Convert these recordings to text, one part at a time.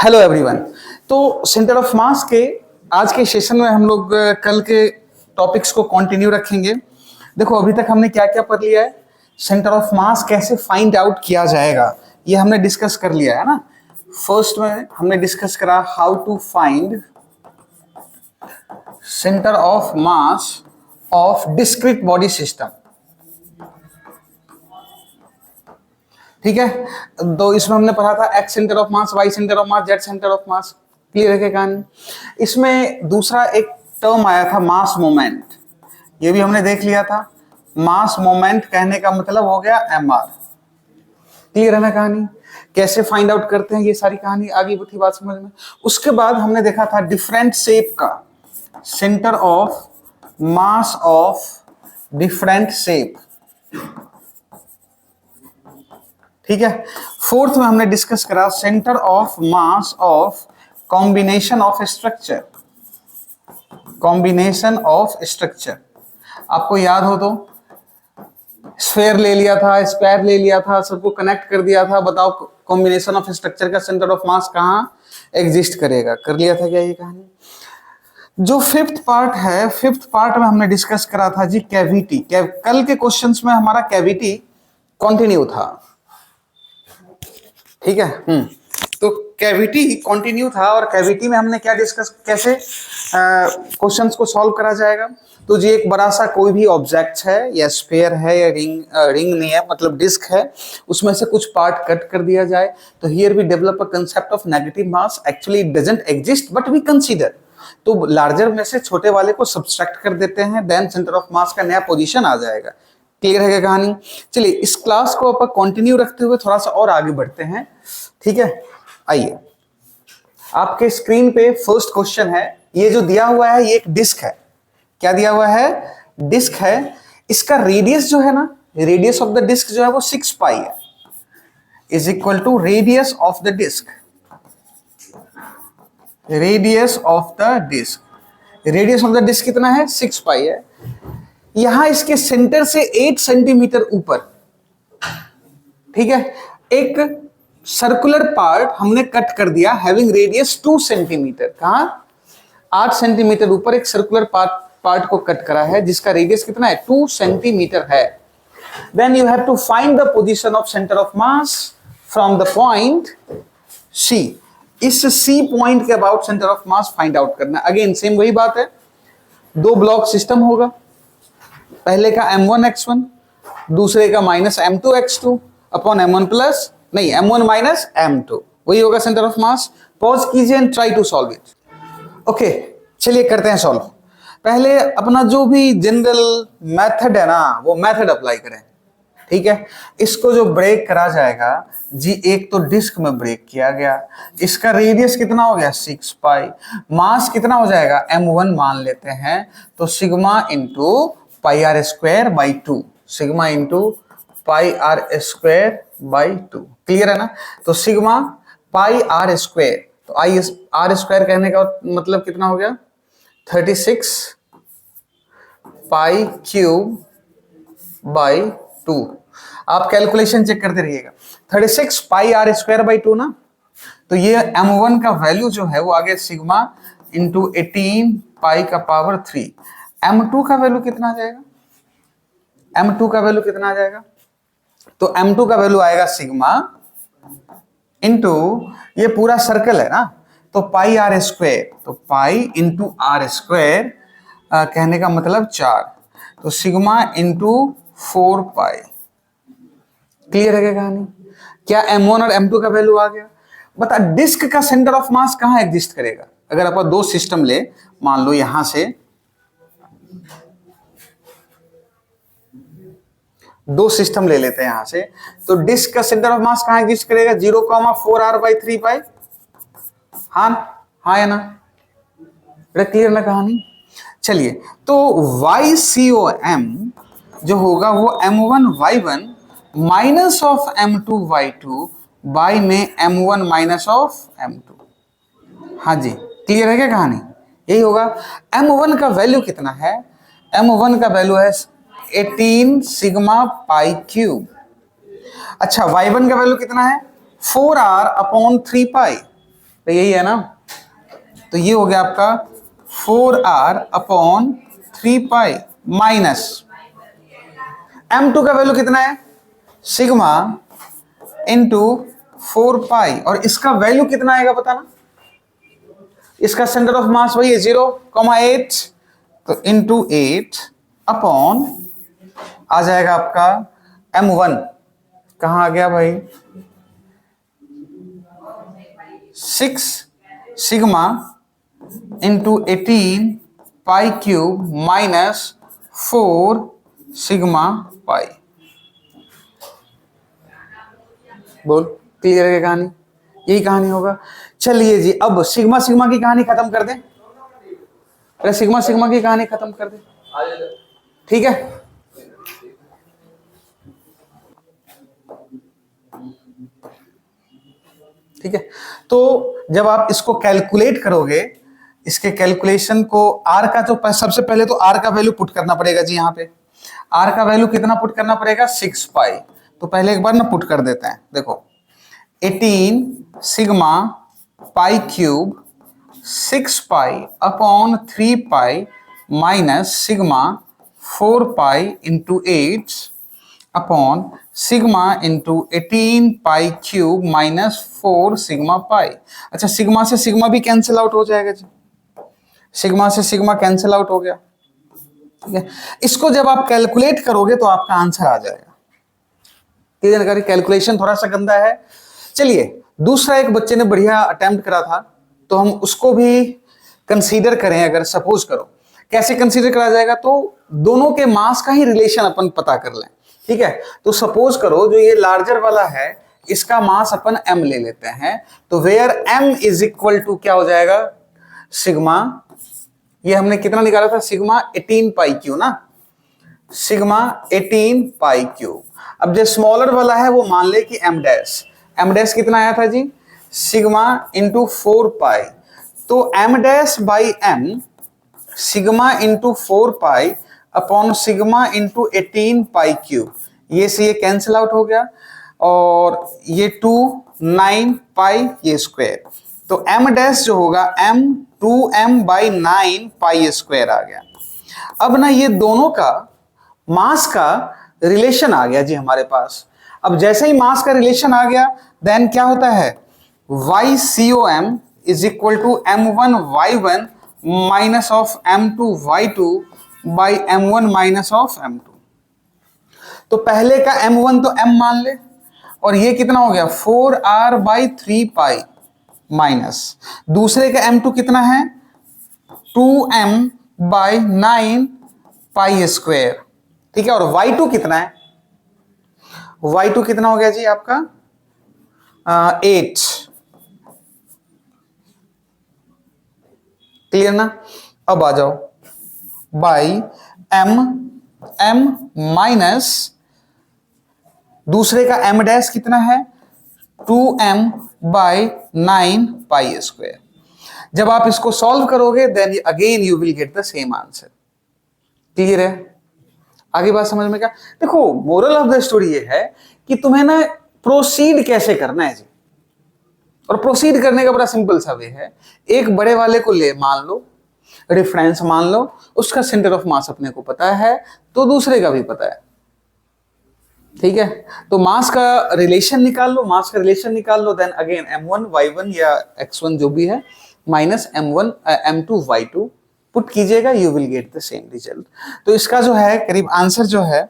Hello everyone. तो centre of मास के आज के सेशन में हम लोग कल के टॉपिक्स को कंटिन्यू रखेंगे। देखो अभी तक हमने क्या क्या पढ़ लिया है, सेंटर ऑफ मास कैसे फाइंड आउट किया जाएगा ये हमने डिस्कस कर लिया है ना। फर्स्ट में हमने डिस्कस करा how to find centre of mass of discrete body system, ठीक है। तो इसमें हमने पढ़ा था X centre of mass, Y centre of mass, Z centre of mass. Clear है क्या कहानी? इसमें दूसरा एक टर्म आया था मास मोमेंट, ये भी हमने देख लिया था। मास मोमेंट कहने का मतलब हो गया mr। क्लियर है ना कहानी? कैसे फाइंड आउट करते हैं ये सारी कहानी आगे थी बात समझ में। उसके बाद हमने देखा था डिफरेंट शेप का centre of mass of different shape, ठीक है। फोर्थ में हमने डिस्कस करा centre of mass of combination of structure, combination of structure. आपको याद हो तो स्फेयर ले लिया था, स्क्वायर ले लिया था, सबको कनेक्ट कर दिया था। बताओ कॉम्बिनेशन ऑफ स्ट्रक्चर का सेंटर ऑफ मास कहाँ एग्जिस्ट करेगा? कर लिया था क्या ये कहानी? जो फिफ्थ पार्ट है, फिफ्थ पार्ट में हमने डिस्कस करा था जी कैविटी। कल के क्वेश्चंस में हमारा कैविटी कंटिन्यू था, ठीक है। तो कैविटी कंटिन्यू था और कैविटी में हमने क्या डिस्कस, कैसे क्वेश्चंस को सॉल्व करा जाएगा। तो जी एक बड़ा सा कोई भी ऑब्जेक्ट है या स्फीयर है या रिंग नहीं है, मतलब डिस्क है, उसमें से कुछ पार्ट कट कर दिया जाए। तो here we develop a concept of negative mass. Actually it doesn't exist but we consider. तो लार्जर में से छोटे वाले को सब्सट्रैक्ट कर देते हैं, देन सेंटर ऑफ मास का नया पोजीशन आ जाएगा। क्लियर है क्या कहानी? चलिए इस क्लास को अपन कंटिन्यू रखते हुए थोड़ा सा और आगे बढ़ते हैं, ठीक है। आइए आपके स्क्रीन पे फर्स्ट क्वेश्चन है, ये जो दिया हुआ है ये एक डिस्क है। क्या दिया हुआ है? डिस्क है। इसका रेडियस जो है ना, रेडियस ऑफ द डिस्क जो है वो 6 पाई है, is equal to radius of the disc, radius of the disc. Radius of the disc कितना है? 6 पाई है। यहां इसके सेंटर से 8 सेंटीमीटर ऊपर, ठीक है, एक सर्कुलर पार्ट हमने कट कर दिया हैविंग रेडियस 2 सेंटीमीटर। कहां? 8 सेंटीमीटर ऊपर एक सर्कुलर पार्ट को कट करा है जिसका रेडियस कितना है? 2 सेंटीमीटर है। Then you have to find the position of centre of mass from the point C. इस सी पॉइंट के about centre of mass find out करना। अगेन सेम वही बात है, दो ब्लॉक सिस्टम होगा, पहले का m1x1, दूसरे का -m2x2 अपॉन m1 प्लस नहीं m1 माइनस m2, वही होगा सेंटर ऑफ मास। पॉज कीजिए and try to solve it. Okay चलिए करते हैं सॉल्व। पहले अपना जो भी जनरल मेथड है ना वो मेथड अप्लाई करें, ठीक है। इसको जो ब्रेक करा जाएगा जी, एक तो डिस्क में ब्रेक किया गया, इसका रेडियस कितना हो गया? 6 पाई। मास कितना हो जाएगा? m1 मान लेते हैं, तो sigma into pi R square by 2, sigma into pi R square by 2। Clear है ना? तो सिग्मा पाई आर स्क्वायर, तो आई आर स्क्वायर कहने का मतलब कितना हो गया? 36 पाई क्यूब बाई 2। आप कैलकुलेशन चेक करते रहिएगा। 36 पाई आर स्क्वायर बाई 2 ना, तो ये m1 का वैल्यू जो है वो आ गया सिग्मा इंटू 18 पाई का पावर 3। m2 का वैल्यू कितना आ जाएगा? m2 का वैल्यू कितना आ जाएगा? तो m2 का वैल्यू आएगा सिग्मा इंटू, ये पूरा सर्कल है ना, तो पाई आर स्क्वायर, तो पाई इंटू आर स्क्वायर कहने का मतलब 4, तो सिग्मा इंटू 4 पाई। क्लियर है क्या कहानी? क्या m1 और m2 का वैल्यू आ गया? बता डिस्क का सेंटर ऑफ मास कहां एग्जिस्ट करेगा? अगर अपन दो सिस्टम ले, मान लो यहां से दो सिस्टम ले लेते हैं यहां से, तो डिस्क का सेंटर ऑफ मास कहां एग्जिस्ट करेगा? 0,4r/3 पाई। हाँ हाँ या ना? क्लियर ना कहानी? चलिए तो YCOM जो होगा वो m1y1 minus of m2y2 by में m1 माइनस ऑफ m2। हाँ जी क्लियर है क्या कहानी? यही होगा। m1 का वैल्यू कितना है? m1 का वैल्यू है 18 सिग्मा पाई क्यूब। अच्छा y1 का वैल्यू कितना है? 4r/3 पाई। तो यही है ना, तो ये हो गया आपका 4r/3 माइनस m2 का वैल्यू कितना है, सिग्मा इंटू 4 पाई, और इसका वैल्यू कितना आएगा बताना, इसका सेंटर ऑफ मास वही है 0,8, तो इंटू 8 अपॉन आ जाएगा आपका m1, कहां आ गया भाई 6 sigma into 18 pi minus 4 sigma pi. बोल, क्लियर है कहानी, यही कहानी होगा। चलिए जी, अब सिग्मा सिग्मा की कहानी खत्म कर दें, अरे सिग्मा सिग्मा की कहानी खत्म कर दें, ठीक है। ठीक है, तो जब आप इसको कैलकुलेट करोगे, इसके कैलकुलेशन को आर का, तो सबसे पहले तो आर का वैल्यू पुट करना पड़ेगा जी। यहाँ पे आर का वैल्यू कितना पुट करना पड़ेगा, 6 पाई। तो पहले एक बार ना पुट कर देते हैं, देखो 18 sigma pi 6 pi upon 3 pi minus sigma 4 pi into 8 upon sigma into 18 pi minus 4 sigma pi. अच्छा, सिग्मा से सिग्मा भी कैंसिल आउट हो जाएगा जी, सिग्मा से सिग्मा कैंसिल आउट हो गया, ठीक है। इसको जब आप कैलकुलेट करोगे तो आपका आंसर आ जाएगा। क्लियर करिए, कैलकुलेशन थोड़ा सा गंदा है। चलिए, दूसरा एक बच्चे ने बढ़िया अटेम्प्ट करा था, तो हम उसको भी कंसीडर करें। अगर सपोज करो, कैसे कंसीडर करा जाएगा, तो दोनों के मास का ही रिलेशन अपन पता कर लें, ठीक है। तो सपोज करो जो ये लार्जर वाला है, इसका मास अपन m ले लेते हैं, तो where m is equal to क्या हो जाएगा, सिग्मा, ये हमने कितना निकाला था, सिग्मा 18 पाई³ ना, सिग्मा 18 पाई³। अब जो स्मॉलर वाला है वो मान ले कि m डैश कितना आया था जी, सिग्मा इंटू 4 पाई। तो m dash by m sigma into 4 pi upon sigma into 18 पाई³, ये से ये कैंसिल आउट हो गया, और ये 2 9 पाई ये स्क्वायर, तो m डैश जो होगा m 2m by 9 pi square आ गया। अब ना ये दोनों का मास का रिलेशन आ गया जी हमारे पास। अब जैसे ही मास का रिलेशन आ गया, देन क्या होता है, YCOM is equal to m1 y1 minus of m2 y2 by m1 minus of m2। तो पहले का m1 तो m मान ले, और ये कितना हो गया 4r/3 पाई माइनस दूसरे का m2 कितना है 2m/9 पाई स्क्वायर, ठीक है। और y2 कितना है, y2 कितना हो गया जी आपका 8, क्लियर ना। अब आ जाओ, बाई m माइनस दूसरे का m डैश कितना है 2m/9 पाई स्क्वायर। जब आप इसको सॉल्व करोगे, then again you will get the same answer. Clear है, आगे बात समझ में क्या। देखो, मोरल ऑफ द स्टोरी ये है कि तुम्हें ना प्रोसीड कैसे करना है जी, और प्रोसीड करने का बड़ा सिंपल सा वे है। एक बड़े वाले को ले मान लो, रेफरेंस मान लो, उसका सेंटर ऑफ मास अपने को पता है, तो दूसरे का भी पता है, ठीक है। तो मास का रिलेशन निकाल लो, मास का रिलेशन निकाल लो, देन अगेन m1 y1 या x1 जो भी है माइनस m2 y2 पुट कीजिएगा, you will get the same result. तो इसका जो है करीब आंसर जो है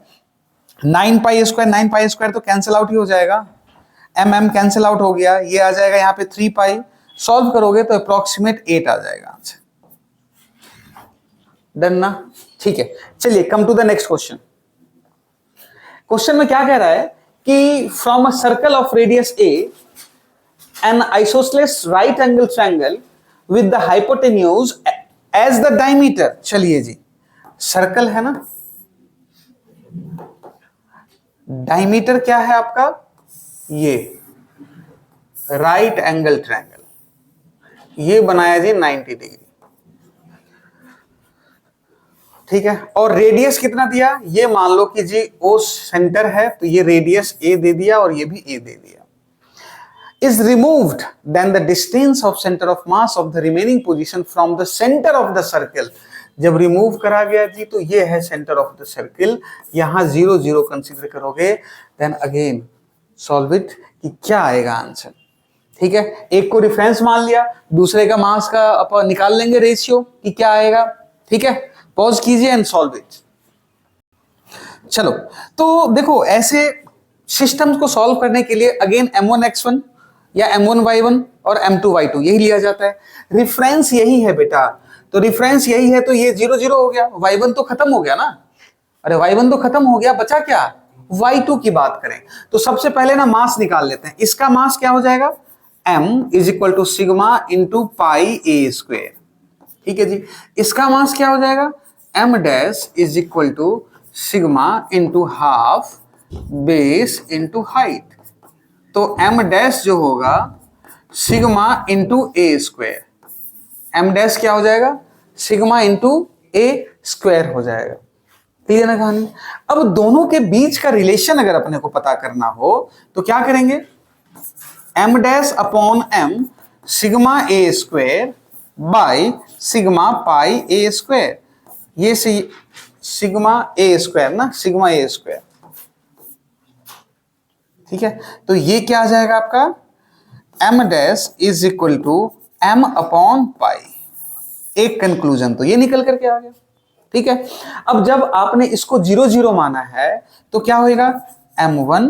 9 पाई स्क्वायर तो कैंसिल आउट ही हो जाएगा, m कैंसिल आउट हो गया, ये आ जाएगा यहाँ पे 3 पाई। सॉल्व करोगे तो अप्रोक्सीमेट 8 आ जाएगा आंसर। डन ना, ठीक है। चलिए, come to the next question. Question में क्या कह रहा है कि from a circle of radius a an isosceles right angle triangle with the hypotenuse as the diameter. चलिए जी, सर्कल है ना, डायमीटर क्या है आपका, ये राइट एंगल ट्रायंगल, ये बनाया जी 90 डिग्री, ठीक है। और रेडियस कितना दिया, ये मान लो कि जी ओ सेंटर है, तो ये रेडियस ए दे दिया और ये भी ए दे दिया। is removed, then the distance of center of mass of the remaining position from the center of the circle. जब रिमूव करा गया जी तो ये है सेंटर ऑफ द सर्किल, यहां 0 0 कंसीडर करोगे, देन अगेन सॉल्व इट कि क्या आएगा आंसर। ठीक है, एक को रेफरेंस मान लिया, दूसरे का मास का अपन निकाल लेंगे रेशियो कि क्या आएगा। ठीक है, पॉज कीजिए एंड सॉल्व इट। चलो, तो देखो ऐसे सिस्टम्स को सॉल्व करने के लिए अगेन m1x1 या m1y1 और m2y2 यही लिया जाता है। रेफरेंस यही है बेटा, तो रेफरेंस यही है तो ये 0 0 हो गया, y1 तो खत्म हो गया ना। अरे y1 तो खत्म हो गया, बचा क्या, y2 की बात करें तो सबसे पहले ना मास निकाल लेते हैं। इसका मास क्या हो जाएगा, m is equal to sigma into pi A square. ठीक है जी, इसका मास क्या हो जाएगा, m dash is equal to sigma into half base into height. तो m डैश जो होगा sigma into A square, m dash क्या हो जाएगा, सिग्मा इंटू ए स्क्वायर हो जाएगा। क्लियर ना कहानी। अब दोनों के बीच का रिलेशन अगर अपने को पता करना हो तो क्या करेंगे, m dash upon m sigma A square by sigma pi A square, ये सिग्मा ए स्क्वायर ना, सिग्मा ए स्क्वायर। ठीक है, तो ये क्या आ जाएगा आपका, m dash is equal to m upon pi. एक कंक्लूजन तो ये निकल करके आ गया। ठीक है, अब जब आपने इसको 0 0 माना है तो क्या होएगा, m1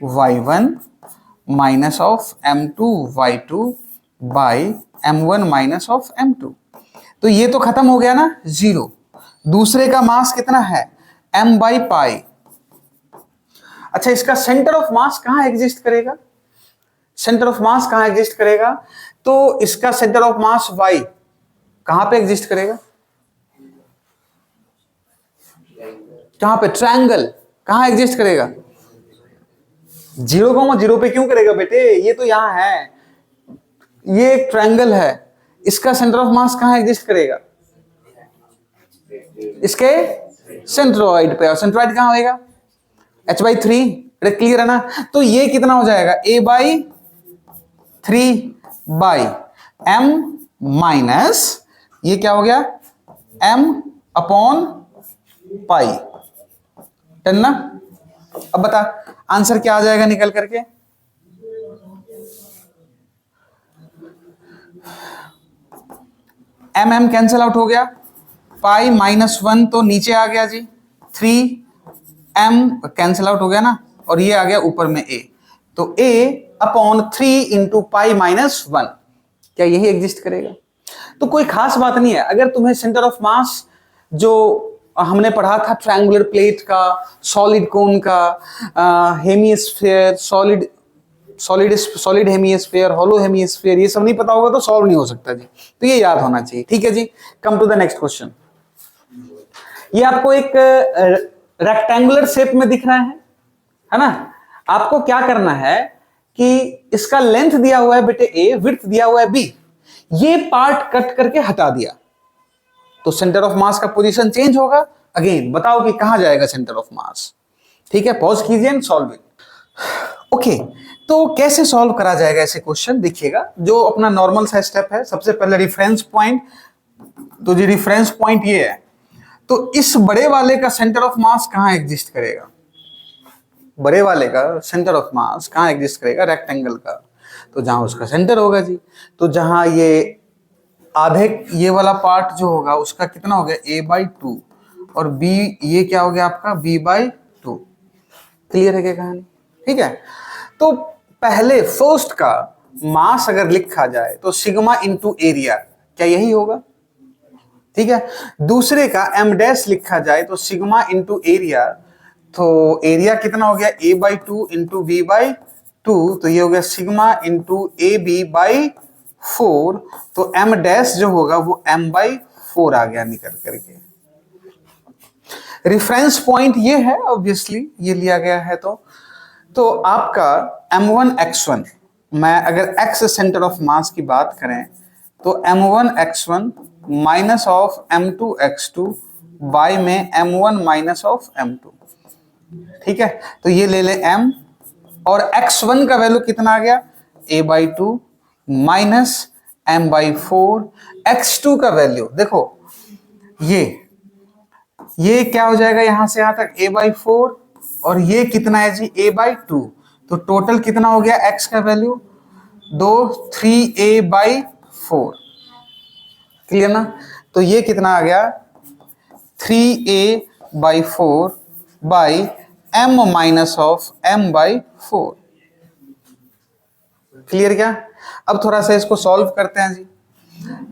y1 minus of m2 y2 by m1 minus of m2। तो ये तो खत्म हो गया ना 0। दूसरे का मास कितना है, m बाई पाई। अच्छा, इसका सेंटर ऑफ मास कहां एग्जिस्ट करेगा, सेंटर ऑफ मास कहां एग्जिस्ट करेगा, तो इसका सेंटर ऑफ मास y कहां पे एग्जिस्ट करेगा, कहां पे, ट्रायंगल कहां एग्जिस्ट करेगा, 0,0 पे क्यों करेगा बेटे, ये तो यहां है, ये एक ट्रायंगल है, इसका सेंटर ऑफ मास कहां एग्जिस्ट करेगा, इसके सेंट्रोइड पे, और सेंट्रोइड कहां होएगा, h/3। क्लियर है ना। तो ये कितना हो जाएगा, a/3 बाई m माइनस ये क्या हो गया, m अपॉन पाई। डन ना। अब बता आंसर क्या आ जाएगा निकल करके, m कैंसिल आउट हो गया, पाई -1 तो नीचे आ गया जी, 3m कैंसिल आउट हो गया ना, और ये आ गया ऊपर में a, तो a अपॉन 3 इंटू पाई -1, क्या यही एग्जिस्ट करेगा। तो कोई खास बात नहीं है, अगर तुम्हें सेंटर ऑफ मास जो हमने पढ़ा था ट्रायंगुलर प्लेट का, सॉलिड कोन का, hemisphere, solid hemisphere, hollow hemisphere, ये सब नहीं पता होगा तो सॉल्व नहीं हो सकता जी, तो ये याद होना चाहिए। ठीक है जी, come to the next question. ये आपको एक रेक्टेंगुलर शेप में दिख रहा है ना। आपको क्या करना है कि इसका लेंथ दिया हुआ है बेटे a, विड्थ दिया हुआ है b, ये पार्ट कट करके हटा दिया तो सेंटर ऑफ मास का पोजीशन चेंज होगा। अगेन बताओ कि कहां जाएगा सेंटर ऑफ मास। ठीक है, पॉज कीजिए एंड सॉल्व इट। ओके, तो कैसे सॉल्व करा जाएगा ऐसे क्वेश्चन, देखिएगा जो अपना नॉर्मल सा स्टेप है। सबसे पहले रेफरेंस पॉइंट, तो जी रेफरेंस पॉइंट ये है, तो इस बड़े वाले का सेंटर ऑफ मास कहां एग्जिस्ट करेगा, बड़े वाले का सेंटर ऑफ मास कहां एग्जिस्ट करेगा, रेक्टेंगल का, तो जहां उसका सेंटर होगा जी, तो जहां ये आधे ये वाला पार्ट जो होगा उसका कितना हो गया, a/2, और b ये क्या हो गया आपका, b/2। क्लियर है क्या कहानी। ठीक है, तो पहले फर्स्ट का मास अगर लिखा जाए तो सिग्मा इंटू एरिया, क्या यही होगा। ठीक है, दूसरे का m डैश लिखा जाए तो सिग्मा इंटू एरिया, तो एरिया कितना हो गया, a/2 इंटू b/2, तो ये हो गया सिग्मा इंटू ab/4, तो m डैश जो होगा वो m/4 आ गया निकल करके। रेफरेंस पॉइंट ये है, ऑब्वियसली ये लिया गया है, तो आपका m1x1, मैं अगर x सेंटर ऑफ मास की बात करें तो m1x1 minus of m2x2 bye में m1 माइनस ऑफ m2। ठीक है, तो ये ले ले m, और x1 का वैल्यू कितना आ गया, a/2 माइनस m/4। x2 का वैल्यू देखो, ये क्या हो जाएगा यहां से यहां तक a/4, और ये कितना है जी a/2, तो टोटल कितना हो गया x का वैल्यू 2, 3a/4। क्लियर ना? तो ये कितना आ गया 3a/4 by m minus of m/4। Clear क्या? अब थोड़ा सा इसको सॉल्व करते हैं जी।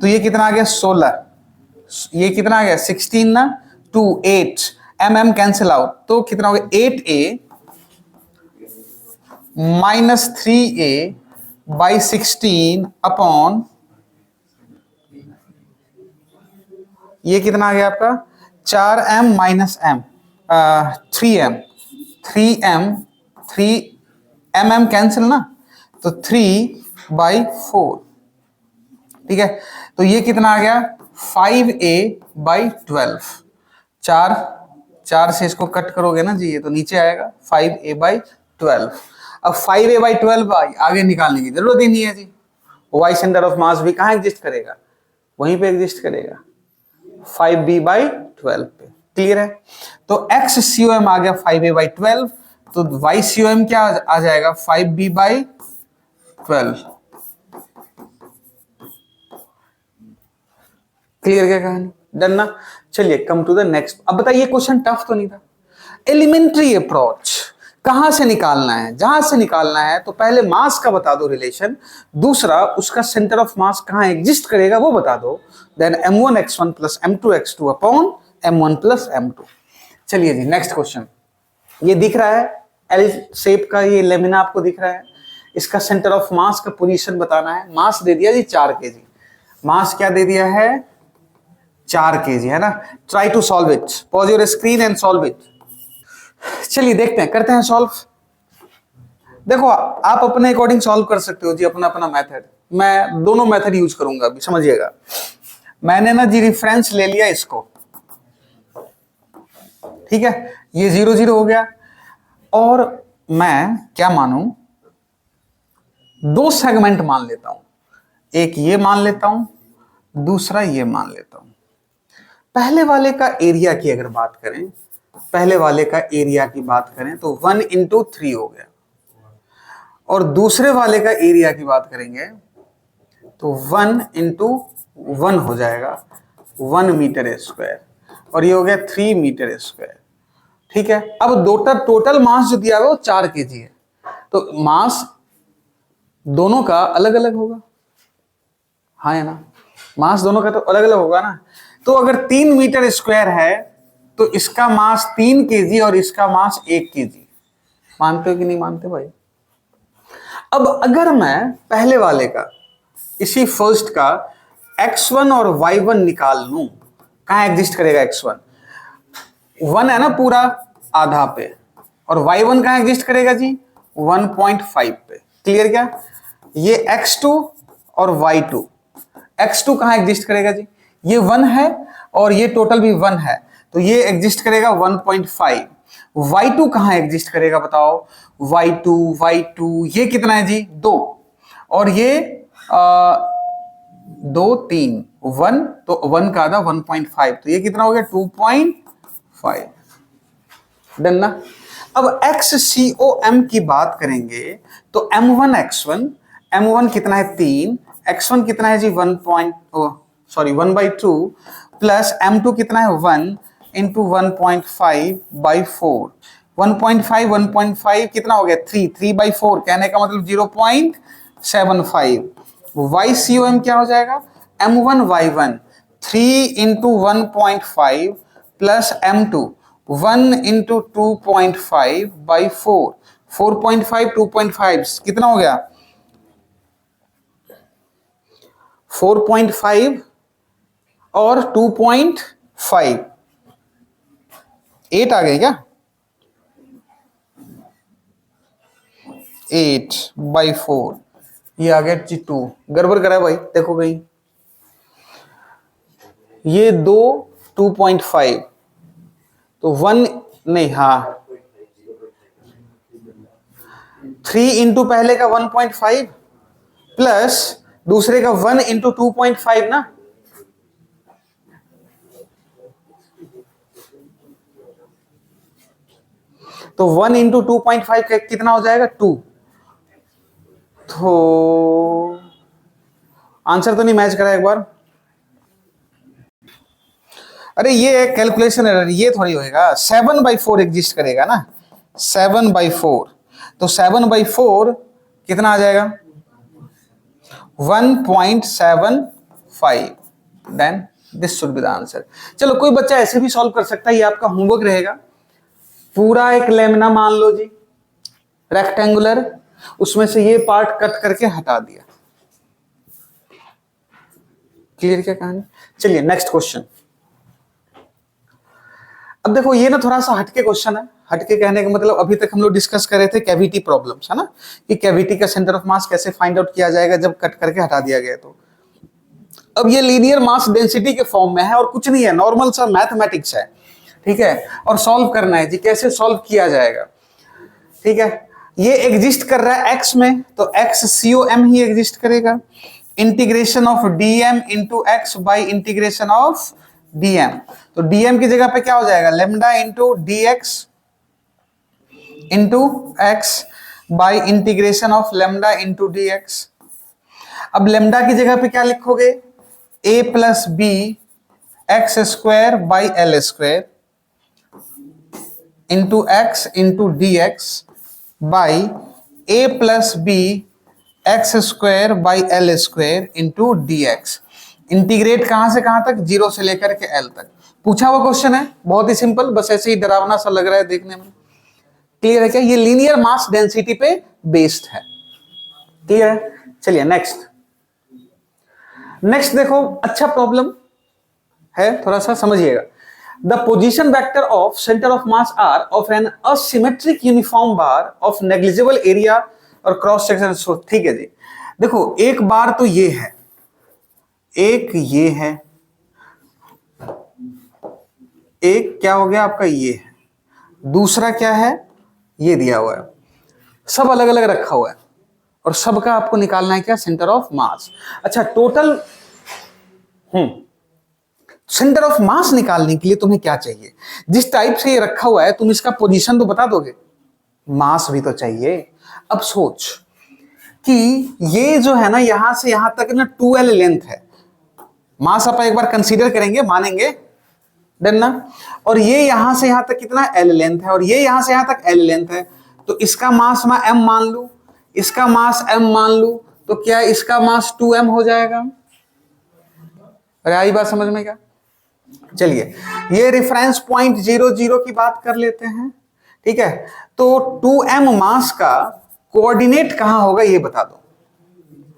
तो ये कितना आ गया 16, ये कितना आ गया 16 ना, 2 8, m कैंसिल आउट, तो कितना हो गया 8a minus 3a by 16 upon, ये कितना आ गया आपका 4m minus m, 3m, 3m, 3 cancel ना, तो 3/4। ठीक है, तो ये कितना आ गया 5a/12। चार चार से इसको कट करोगे ना जी, ये तो नीचे आएगा 5a/12। अब 5a/12 आगे निकालने की जरूरत ही नहीं है जी। वाई सेंटर ऑफ मास भी कहाँ एग्जिस्ट करेगा, वहीं पे एग्जिस्ट करेगा 5b/12 पे। क्लियर है? तो XCOM आ गया 5a/12, तो YCOM क्या आ जाएगा 5b/12। क्लियर क्या कहानी? डन ना? चलिए कम टू द नेक्स्ट। अब बताइए, क्वेश्चन टफ तो नहीं था। एलिमेंट्री अप्रोच कहां से निकालना है, जहां से निकालना है तो पहले मास का बता दो रिलेशन, दूसरा उसका सेंटर ऑफ मास कहां एग्जिस्ट करेगा वो बता दो, then m1x1 plus m2x2 upon m1 plus m2। चलिए जी नेक्स्ट क्वेश्चन। ये दिख रहा है एल शेप का, ये लेमिना आपको दिख रहा है, इसका सेंटर ऑफ मास का पोजीशन बताना है। मास दे दिया जी 4 kg, मास क्या दे दिया है 4 kg, है ना। Try to solve it, pause your screen and solve it. चलिए देखते हैं, करते हैं सॉल्व। देखो आप अपने अकॉर्डिंग सॉल्व कर सकते हो जी, अपना अपना मेथड। मैं दोनों मेथड यूज करूंगा अभी, समझिएगा। मैंने ना जी रेफरेंस ले लिया इसको, ठीक है, ये 0 0 हो गया, और मैं क्या मानूं, 2 सेगमेंट मान लेता हूं, एक ये मान लेता हूं, दूसरा ये मान लेता हूं। पहले वाले का एरिया की अगर बात करें, पहले वाले का एरिया की बात करें तो 1 × 3 हो गया, और दूसरे वाले का एरिया की बात करेंगे तो 1 × 1 हो जाएगा 1 मीटर स्क्वायर, और ये हो गया 3 मीटर स्क्वायर। ठीक है, अब टोटल मास जो दिया हुआ वो 4 kg है, तो मास दोनों का अलग अलग होगा, हाँ है ना, मास दोनों का तो अलग अलग होगा ना। तो अगर 3 मीटर स्क्वायर है तो इसका मास 3 kg और इसका मास 1 kg। मानते हो कि नहीं मानते भाई? अब अगर मैं पहले वाले का, इसी फर्स्ट का x1 और y1 निकाल लूं, कहां एग्जिस्ट करेगा x1, 1 है ना पूरा आधा पे, और y1 कहां एग्जिस्ट करेगा जी 1.5 पे। क्लियर क्या? ये x2 और y2, x2 कहां एग्जिस्ट करेगा जी, ये 1 है और ये टोटल भी 1 है, तो ये एग्जिस्ट करेगा 1.5। y2 कहां एग्जिस्ट करेगा बताओ, y2 ये कितना है जी 2, और ये 2 3 1, तो 1 का आधा 1.5, तो ये कितना हो गया 2.5। डन ना? अब XCOM की बात करेंगे तो m1 कितना है 3, x1 कितना है जी 1/2 प्लस m2 कितना है 1 × 1.5/4। 1.5 कितना हो गया 3/4, कहने का मतलब 0.75। YCOM क्या हो जाएगा m1 y1 3 × 1.5 प्लस m2 1 × 2.5/4। 4.5 2.5 कितना हो गया 4.5 और 2.5 8 आ गए क्या, 8/4, ये आ गया जी 2। गड़बड़ करा भाई, देखो कहीं, ये 2 2.5, तो 1 नहीं, हाँ 3 × पहले का 1.5 प्लस दूसरे का 1 इंटू 2.5 ना, तो 1 इंटू 2.5 कितना हो जाएगा 2। तो आंसर तो नहीं मैच करा एक बार। अरे ये कैलकुलेशन एरर, ये थोड़ी होएगा। 7/4 एग्जिस्ट करेगा ना, 7/4, तो 7/4 कितना आ जाएगा 1.75। Then this should be the answer. चलो कोई बच्चा ऐसे भी सॉल्व कर सकता है, ये आपका होमवर्क रहेगा। पूरा एक लेमना मान लो जी, रेक्टेंगुलर, उसमें से ये पार्ट कट करके हटा दिया। क्लियर क्या कहानी? चलिए नेक्स्ट क्वेश्चन। अब देखो ये ना थोड़ा सा हटके क्वेश्चन है। हटके कहने का मतलब अभी तक हम लोग डिस्कस कर रहे थे कैविटी प्रॉब्लम्स, है ना, कि कैविटी का सेंटर ऑफ मास कैसे फाइंड आउट किया जाएगा जब कट करके हटा दिया गया। तो अब ये लीनियर मास डेंसिटी के फॉर्म में है और कुछ नहीं है, नॉर्मल सा मैथमेटिक्स है, ठीक है, और सॉल्व करना है जी, कैसे सॉल्व किया जाएगा। ठीक है, ये एग्जिस्ट कर रहा है एक्स में, तो एक्स COM ही एग्जिस्ट करेगा। Integration of dm into X by integration of dm, तो dm की जगह पे क्या हो जाएगा lambda into dx into X by integration of lambda into dx। अब लेमडा की जगह पे क्या लिखोगे, a plus B X square by L square into X into D X by a plus B X square by L square into D X. Integrate कहां से कहां तक, 0 से लेकर के l तक। पूछा हुआ क्वेश्चन है, बहुत ही सिंपल, बस ऐसे ही डरावना सा लग रहा है देखने में। क्लियर है क्या? ये लीनियर मास डेंसिटी पे बेस्ड है। क्लियर है? चलिए नेक्स्ट। नेक्स्ट देखो, अच्छा प्रॉब्लम है, थोड़ा सा समझिएगा। The position vector of centre of mass R of an asymmetric uniform bar of negligible area और क्रॉस सेक्शन। ठीक है जी, देखो एक बार तो ये है, एक ये है, एक क्या हो गया आपका ये है, दूसरा क्या है ये दिया हुआ है, सब अलग अलग रखा हुआ है और सबका आपको निकालना है क्या, सेंटर ऑफ मास। अच्छा टोटल सेंटर ऑफ मास निकालने के लिए तुम्हें क्या चाहिए, जिस टाइप से ये रखा हुआ है तुम इसका पोजीशन तो बता दोगे, मास भी तो चाहिए। अब सोच कि ये जो है ना यहां से यहां तक ना 2l लेंथ है, मास आप एक बार कंसीडर करेंगे, मानेंगे, डन ना। और ये यहां से यहां तक कितना l लेंथ है और ये यहां से यहां तक l लेंथ है, तो इसका मास मैं m मान लू, इसका मास m मान लू, तो क्या इसका मास 2m हो जाएगा। अरे आई बात समझ में क्या? चलिए ये रेफरेंस पॉइंट 0 की बात कर लेते हैं, ठीक है। तो 2m मास का कोऑर्डिनेट कहां होगा ये बता दो,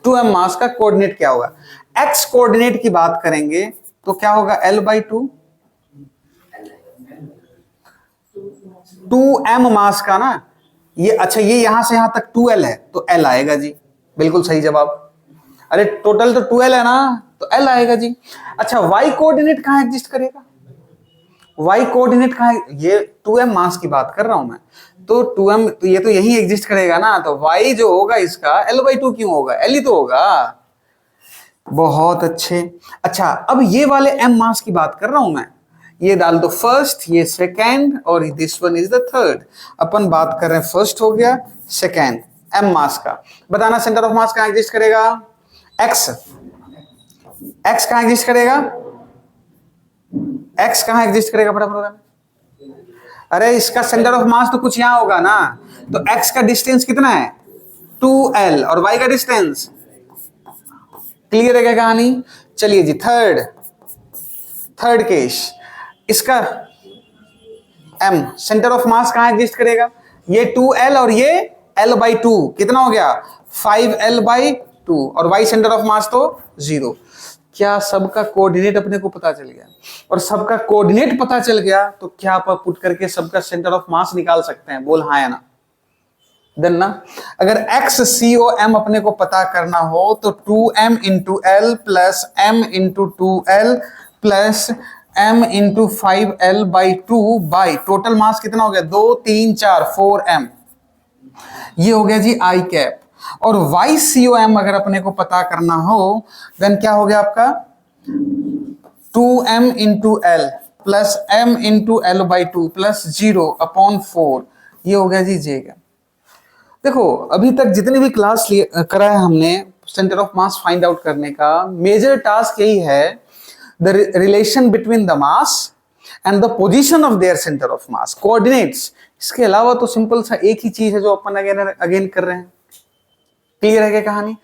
2m मास का कोऑर्डिनेट क्या होगा। x कोऑर्डिनेट की बात करेंगे तो क्या होगा l/2, 2m मास का ना ये, अच्छा ये यहां से यहां तक 2l है तो l आएगा जी, बिल्कुल सही जवाब। अरे टोटल तो 2l है ना, तो l आएगा जी। अच्छा y कोऑर्डिनेट कहां एग्जिस्ट करेगा, y कोऑर्डिनेट कहां, ये 2m मास की बात कर रहा हूं मैं, तो 2m तो ये तो यही एग्जिस्ट करेगा ना, तो y जो होगा इसका l/2 क्यों होगा, l ही तो होगा। बहुत अच्छे। अच्छा अब ये वाले m मास की बात कर रहा हूं मैं, ये डाल दो फर्स्ट, ये सेकेंड और this one is the third. अपन बात कर रहे हैं फर्स्ट हो गया, सेकेंड, m मास का। बताना सेंटर ऑफ मास कहां एग्जिस्ट करेगा, x कहां एग्जिस्ट करेगा, x कहां एग्जिस्ट करेगा फटाफट। अरे इसका सेंटर ऑफ मास तो कुछ यहां होगा ना, तो x का डिस्टेंस कितना है 2l और y का डिस्टेंस, क्लियर है क्या कहानी। चलिए जी थर्ड केस, इसका m सेंटर ऑफ मास कहां एग्जिस्ट करेगा, ये 2l और ये l/2 कितना हो गया 5l/2 और y सेंटर ऑफ मास तो 0। क्या सबका कोऑर्डिनेट अपने को पता चल गया, और सबका कोऑर्डिनेट पता चल गया तो क्या आप पुट करके सबका सेंटर ऑफ मास निकाल सकते हैं, बोल हाँ या ना, देन ना। अगर x COM अपने को पता करना हो तो 2m into l plus m into 2l plus m into 5l/2 by total mass कितना हो गया 2 3 4 4m, ये हो गया जी आई कैप। और YCOM अगर अपने को पता करना हो देन क्या हो गया आपका 2m into L plus m into L by 2 plus 0/4 ये हो गया जी J का। देखो अभी तक जितनी भी क्लास करा है हमने centre of mass find out करने का मेजर टास्क यही है the relation between the mass and the position of their centre of mass coordinates. इसके अलावा तो सिंपल सा एक ही चीज है जो अपन अगेन कर रहे हैं। क्लियर है क्या कहानी?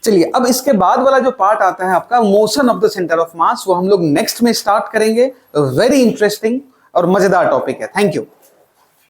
चलिए अब इसके बाद वाला जो पार्ट आता है आपका motion of the centre of मास वो हम लोग नेक्स्ट में स्टार्ट करेंगे। वेरी इंटरेस्टिंग और मजेदार टॉपिक है। Thank you.